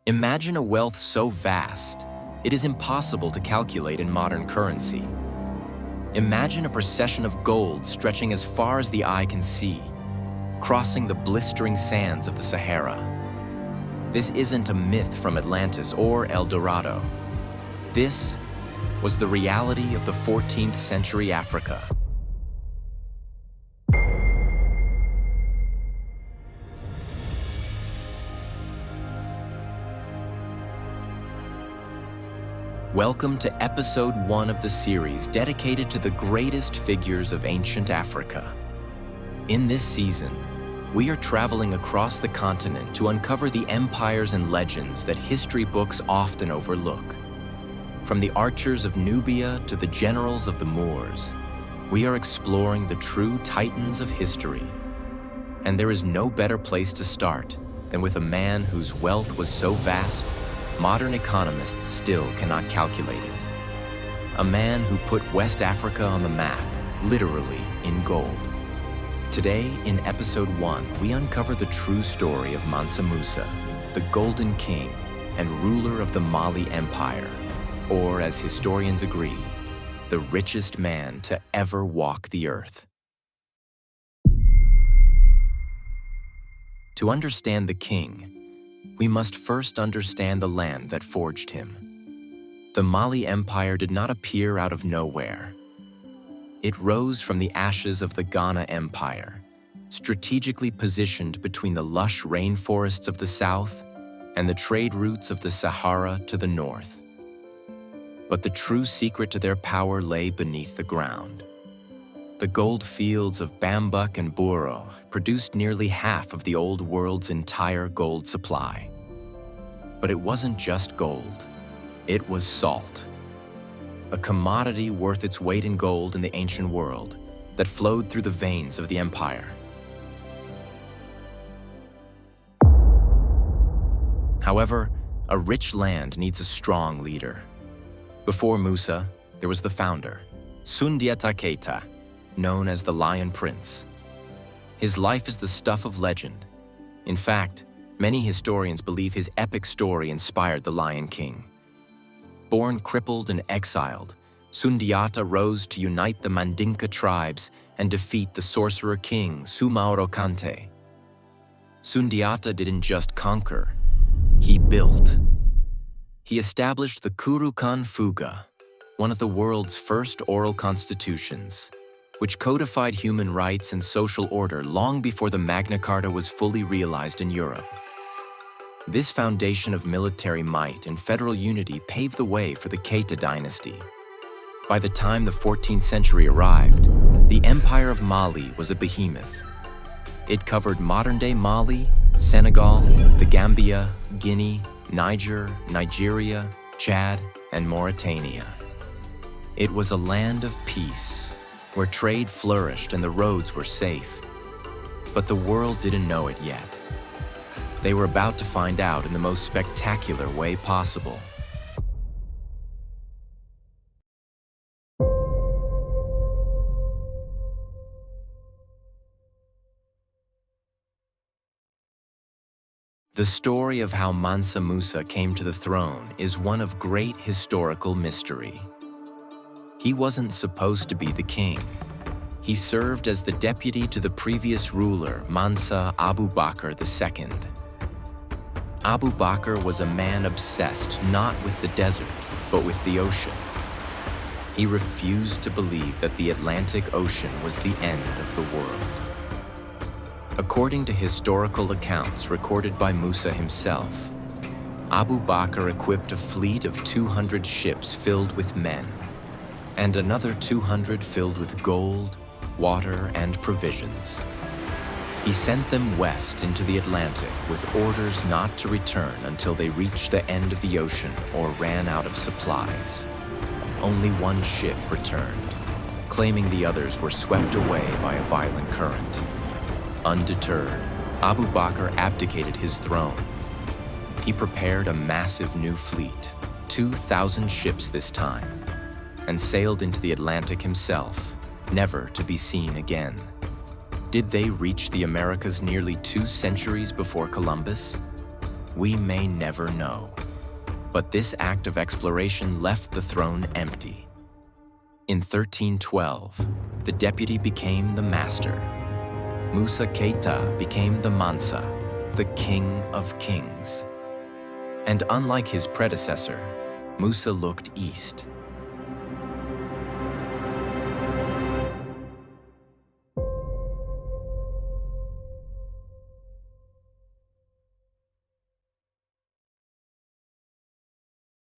Imagine a wealth so vast, it is impossible to calculate in modern currency. Imagine a procession of gold stretching as far as the eye can see, crossing the blistering sands of the Sahara. This isn't a myth from Atlantis or El Dorado. This was the reality of the 14th century Africa. Welcome to episode 1 of the series dedicated to the greatest figures of ancient Africa. In this season, we are traveling across the continent to uncover the empires and legends that history books often overlook. From the archers of Nubia to the generals of the Moors, we are exploring the true titans of history. And there is no better place to start than with a man whose wealth was so vast, modern economists still cannot calculate it. A man who put West Africa on the map, literally in gold. Today, in episode 1, we uncover the true story of Mansa Musa, the Golden King and ruler of the Mali Empire, or as historians agree, the richest man to ever walk the earth. To understand the king, we must first understand the land that forged him. The Mali Empire did not appear out of nowhere. It rose from the ashes of the Ghana Empire, strategically positioned between the lush rainforests of the south and the trade routes of the Sahara to the north. But the true secret to their power lay beneath the ground. The gold fields of Bambuk and Buro produced nearly half of the old world's entire gold supply. But it wasn't just gold, it was salt. A commodity worth its weight in gold in the ancient world that flowed through the veins of the empire. However, a rich land needs a strong leader. Before Musa, there was the founder, Sundiata Keita, known as the Lion Prince. His life is the stuff of legend. In fact, many historians believe his epic story inspired the Lion King. Born crippled and exiled, Sundiata rose to unite the Mandinka tribes and defeat the sorcerer king Sumaoro Kante. Sundiata didn't just conquer, he built. He established the Kurukan Fuga, one of the world's first oral constitutions, which codified human rights and social order long before the Magna Carta was fully realized in Europe. This foundation of military might and federal unity paved the way for the Keita dynasty. By the time the 14th century arrived, the Empire of Mali was a behemoth. It covered modern-day Mali, Senegal, the Gambia, Guinea, Niger, Nigeria, Chad, and Mauritania. It was a land of peace, where trade flourished and the roads were safe. But the world didn't know it yet. They were about to find out in the most spectacular way possible. The story of how Mansa Musa came to the throne is one of great historical mystery. He wasn't supposed to be the king. He served as the deputy to the previous ruler, Mansa Abu Bakr II. Abu Bakr was a man obsessed not with the desert, but with the ocean. He refused to believe that the Atlantic Ocean was the end of the world. According to historical accounts recorded by Musa himself, Abu Bakr equipped a fleet of 200 ships filled with men, and another 200 filled with gold, water, and provisions. He sent them west into the Atlantic with orders not to return until they reached the end of the ocean or ran out of supplies. Only one ship returned, claiming the others were swept away by a violent current. Undeterred, Abu Bakr abdicated his throne. He prepared a massive new fleet, 2,000 ships this time, and sailed into the Atlantic himself, never to be seen again. Did they reach the Americas nearly 2 centuries before Columbus? We may never know. But this act of exploration left the throne empty. In 1312, the deputy became the master. Musa Keita became the Mansa, the king of kings. And unlike his predecessor, Musa looked east.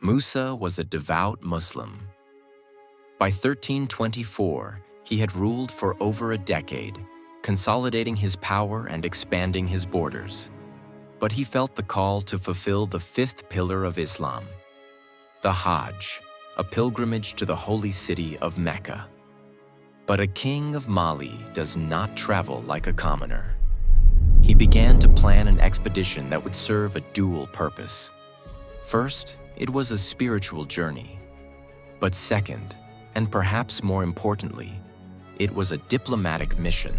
Musa was a devout Muslim. By 1324, he had ruled for over a decade, consolidating his power and expanding his borders. But he felt the call to fulfill the fifth pillar of Islam, the Hajj, a pilgrimage to the holy city of Mecca. But a king of Mali does not travel like a commoner. He began to plan an expedition that would serve a dual purpose. First, it was a spiritual journey. But second, and perhaps more importantly, it was a diplomatic mission.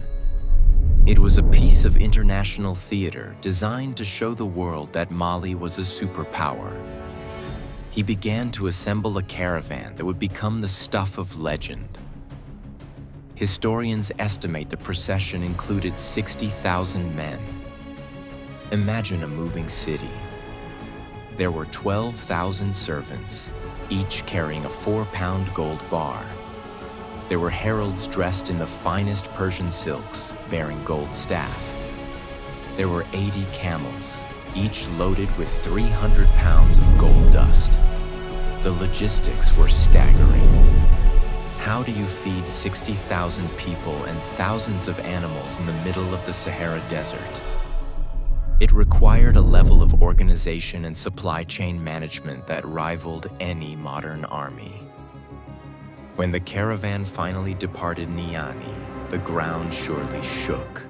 It was a piece of international theater designed to show the world that Mali was a superpower. He began to assemble a caravan that would become the stuff of legend. Historians estimate the procession included 60,000 men. Imagine a moving city. There were 12,000 servants, each carrying a 4-pound gold bar. There were heralds dressed in the finest Persian silks, bearing gold staff. There were 80 camels, each loaded with 300 pounds of gold dust. The logistics were staggering. How do you feed 60,000 people and thousands of animals in the middle of the Sahara Desert? It required a level of organization and supply chain management that rivaled any modern army. When the caravan finally departed Niani, the ground surely shook.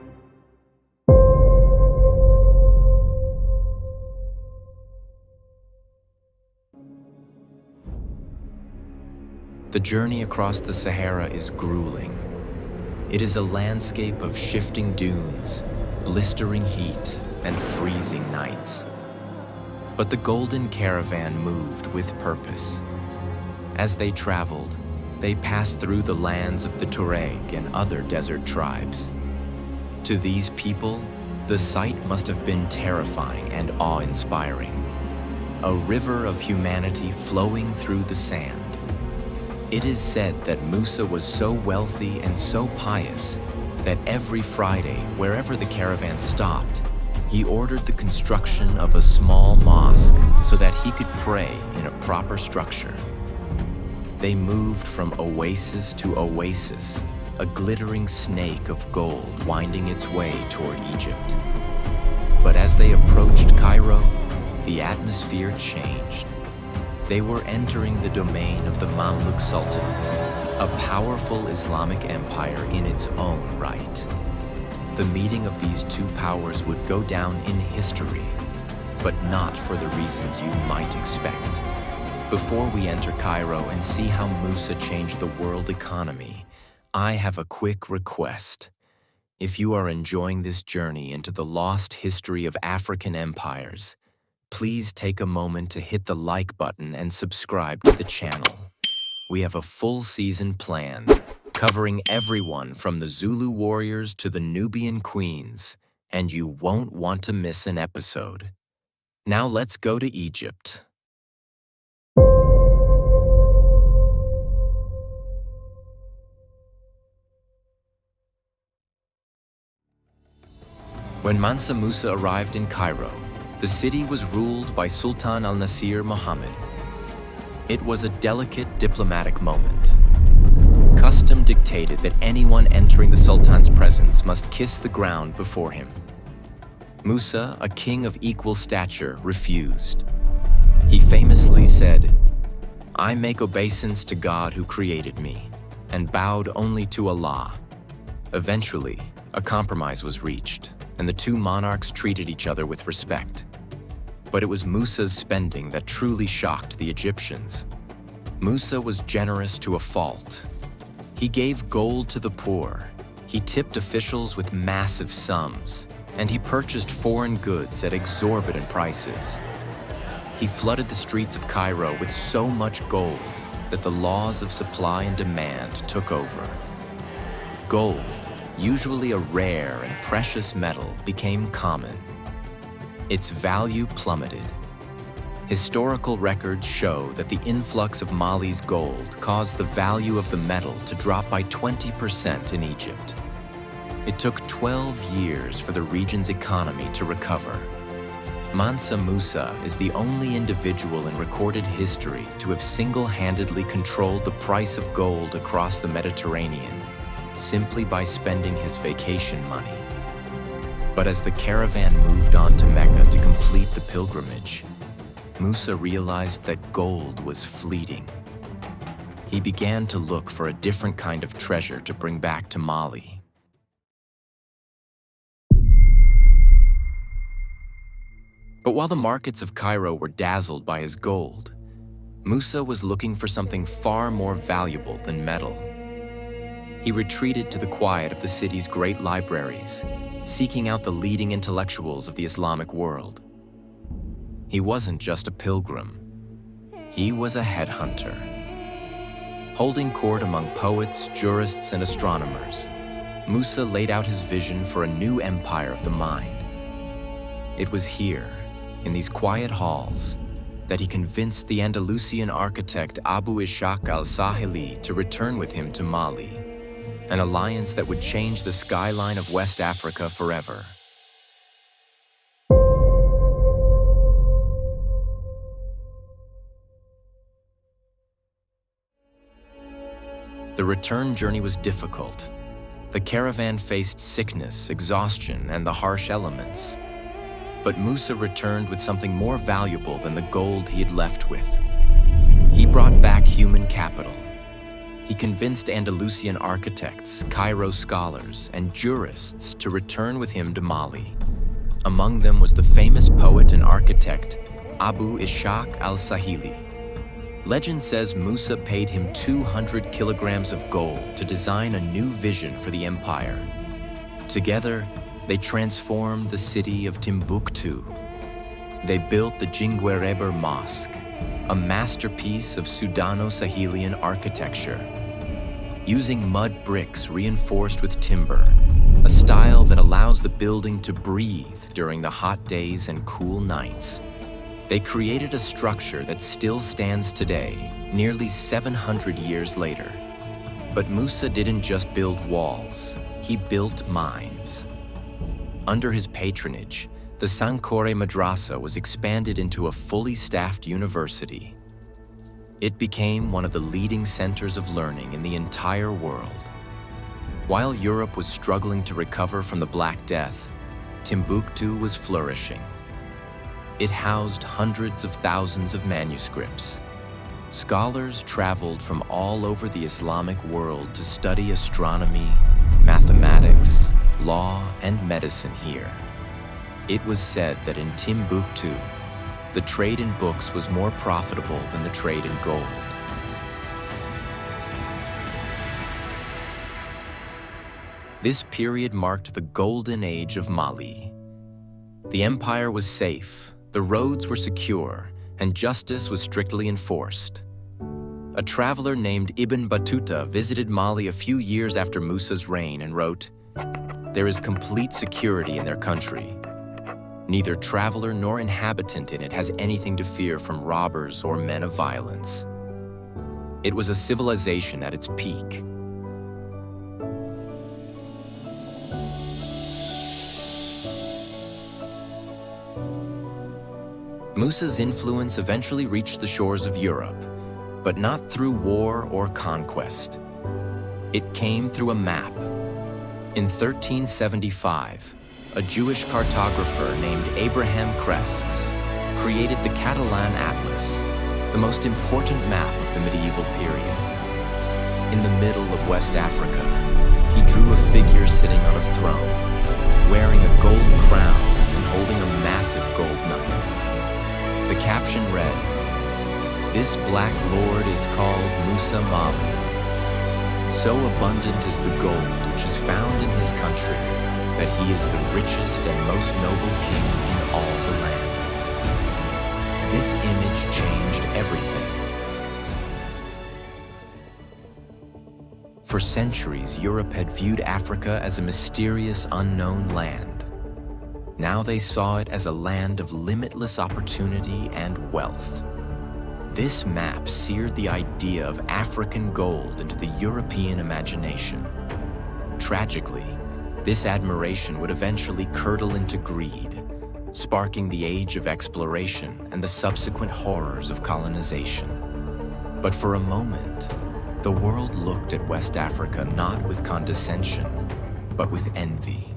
The journey across the Sahara is grueling. It is a landscape of shifting dunes, blistering heat, and freezing nights. But the Golden Caravan moved with purpose. As they traveled, they passed through the lands of the Tuareg and other desert tribes. To these people, the sight must have been terrifying and awe-inspiring. A river of humanity flowing through the sand. It is said that Musa was so wealthy and so pious that every Friday, wherever the caravan stopped, he ordered the construction of a small mosque so that he could pray in a proper structure. They moved from oasis to oasis, a glittering snake of gold winding its way toward Egypt. But as they approached Cairo, the atmosphere changed. They were entering the domain of the Mamluk Sultanate, a powerful Islamic empire in its own right. The meeting of these two powers would go down in history, but not for the reasons you might expect. Before we enter Cairo and see how Musa changed the world economy, I have a quick request. If you are enjoying this journey into the lost history of African empires, please take a moment to hit the like button and subscribe to the channel. We have a full season planned, covering everyone from the Zulu warriors to the Nubian queens, and you won't want to miss an episode. Now let's go to Egypt. When Mansa Musa arrived in Cairo, the city was ruled by Sultan al-Nasir Muhammad. It was a delicate diplomatic moment. Custom dictated that anyone entering the Sultan's presence must kiss the ground before him. Musa, a king of equal stature, refused. He famously said, "I make obeisance to God who created me, and bowed only to Allah." Eventually, a compromise was reached, and the two monarchs treated each other with respect. But it was Musa's spending that truly shocked the Egyptians. Musa was generous to a fault. He gave gold to the poor. He tipped officials with massive sums. and he purchased foreign goods at exorbitant prices. He flooded the streets of Cairo with so much gold that the laws of supply and demand took over. Gold, usually a rare and precious metal, became common. Its value plummeted. Historical records show that the influx of Mali's gold caused the value of the metal to drop by 20% in Egypt. It took 12 years for the region's economy to recover. Mansa Musa is the only individual in recorded history to have single-handedly controlled the price of gold across the Mediterranean, simply by spending his vacation money. But as the caravan moved on to Mecca to complete the pilgrimage, Musa realized that gold was fleeting. He began to look for a different kind of treasure to bring back to Mali. But while the markets of Cairo were dazzled by his gold, Musa was looking for something far more valuable than metal. He retreated to the quiet of the city's great libraries, seeking out the leading intellectuals of the Islamic world. He wasn't just a pilgrim. He was a headhunter. Holding court among poets, jurists, and astronomers, Musa laid out his vision for a new empire of the mind. It was here, in these quiet halls, that he convinced the Andalusian architect Abu Ishaq al-Sahili to return with him to Mali, an alliance that would change the skyline of West Africa forever. The return journey was difficult. The caravan faced sickness, exhaustion, and the harsh elements. But Musa returned with something more valuable than the gold he had left with. He brought back human capital. He convinced Andalusian architects, Cairo scholars, and jurists to return with him to Mali. Among them was the famous poet and architect Abu Ishaq al-Sahili. Legend says Musa paid him 200 kilograms of gold to design a new vision for the empire. Together, they transformed the city of Timbuktu. They built the Jingwereber Mosque, a masterpiece of Sudano-Sahelian architecture, using mud bricks reinforced with timber, a style that allows the building to breathe during the hot days and cool nights. They created a structure that still stands today, nearly 700 years later. But Musa didn't just build walls, he built minds. Under his patronage, the Sankore Madrasa was expanded into a fully staffed university. It became one of the leading centers of learning in the entire world. While Europe was struggling to recover from the Black Death, Timbuktu was flourishing. It housed hundreds of thousands of manuscripts. Scholars traveled from all over the Islamic world to study astronomy, mathematics, law, and medicine here. It was said that in Timbuktu, the trade in books was more profitable than the trade in gold. This period marked the golden age of Mali. The empire was safe, the roads were secure, and justice was strictly enforced. A traveler named Ibn Battuta visited Mali a few years after Musa's reign and wrote, "There is complete security in their country. Neither traveler nor inhabitant in it has anything to fear from robbers or men of violence." It was a civilization at its peak. Musa's influence eventually reached the shores of Europe, but not through war or conquest. It came through a map. In 1375, a Jewish cartographer named Abraham Cresques created the Catalan Atlas, the most important map of the medieval period. In the middle of West Africa, he drew a figure sitting on a throne, wearing a gold crown and holding a massive gold knife. The caption read, "This black lord is called Musa Mali. So abundant is the gold which is found in his country that he is the richest and most noble king in all the land. This image changed everything. For centuries, Europe had viewed Africa as a mysterious, unknown land. Now they saw it as a land of limitless opportunity and wealth. This map seared the idea of African gold into the European imagination. Tragically, this admiration would eventually curdle into greed, sparking the age of exploration and the subsequent horrors of colonization. But for a moment, the world looked at West Africa not with condescension, but with envy.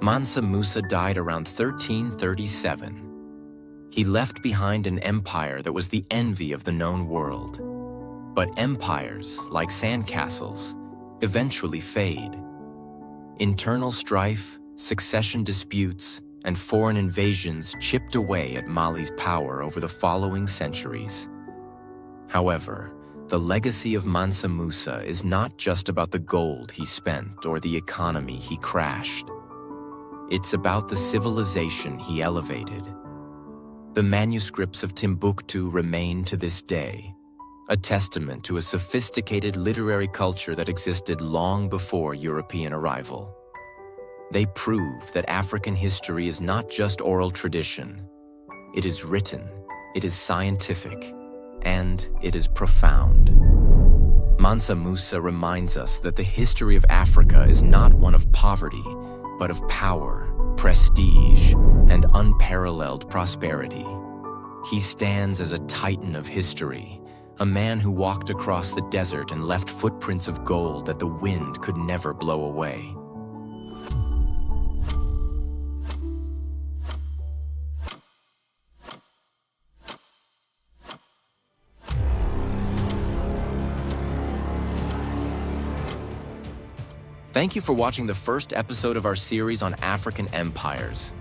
Mansa Musa died around 1337. He left behind an empire that was the envy of the known world. But empires, like sandcastles, eventually fade. Internal strife, succession disputes, and foreign invasions chipped away at Mali's power over the following centuries. However, the legacy of Mansa Musa is not just about the gold he spent or the economy he crashed. It's about the civilization he elevated. The manuscripts of Timbuktu remain to this day, a testament to a sophisticated literary culture that existed long before European arrival. They prove that African history is not just oral tradition. It is written, it is scientific, and it is profound. Mansa Musa reminds us that the history of Africa is not one of poverty, but of power, prestige, and unparalleled prosperity. He stands as a titan of history, a man who walked across the desert and left footprints of gold that the wind could never blow away. Thank you for watching the first episode of our series on African empires.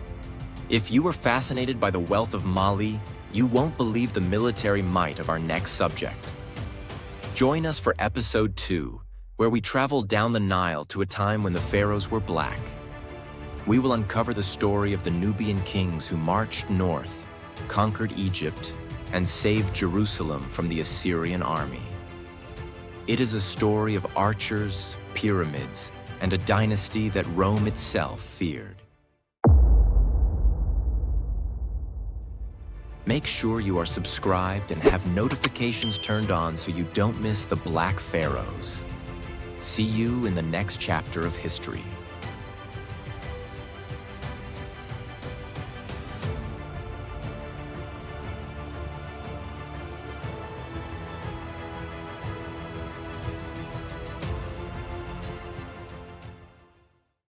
If you were fascinated by the wealth of Mali, you won't believe the military might of our next subject. Join us for episode 2, where we travel down the Nile to a time when the pharaohs were black. We will uncover the story of the Nubian kings who marched north, conquered Egypt, and saved Jerusalem from the Assyrian army. It is a story of archers, pyramids, and a dynasty that Rome itself feared. Make sure you are subscribed and have notifications turned on so you don't miss the Black Pharaohs. See you in the next chapter of history.